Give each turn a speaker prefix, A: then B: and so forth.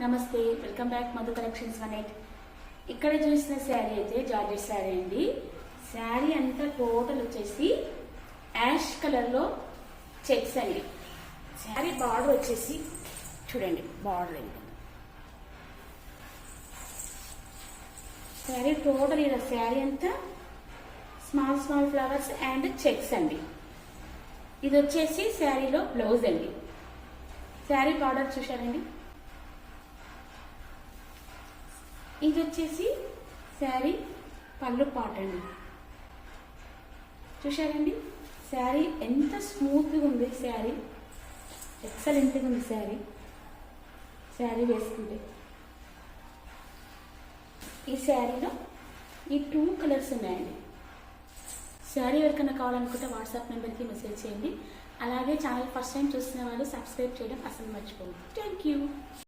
A: నమస్తే, welcome back Madhu collections 18. ఇక్కడ చూసిన శారీ అయితే జార్జెట్ శారీ అండి. శారీ అంతా టోటల్ వచ్చేసి యాష్ కలర్ లో చెక్స్ అండి. శారీ బార్డర్ వచ్చేసి చూడండి, బార్డర్ ఏంటి శారీ టోటల్ ఇలా శారీ అంతా small small flowers and checks అండి. ఇది వచ్చేసి శారీలో బ్లౌజ్ అండి. శారీ బార్డర్ చూశారండి. ఇది వచ్చేసి శారీ పళ్ళు పాట అండి. చూశారండి శారీ ఎంత స్మూత్గా ఉంది. శారీ ఎక్సలెంట్గా ఉంది. శారీ వేసుకుంటే ఈ శారీలో ఈ 2 కలర్స్ ఉన్నాయండి. శారీ ఎవరికైనా కావాలనుకుంటే వాట్సాప్ నెంబర్కి మెసేజ్ చేయండి. అలాగే ఛానల్ ఫస్ట్ టైం చూస్తున్న వాళ్ళు సబ్స్క్రైబ్ చేయడం అసలు మర్చిపోండి. Thank you.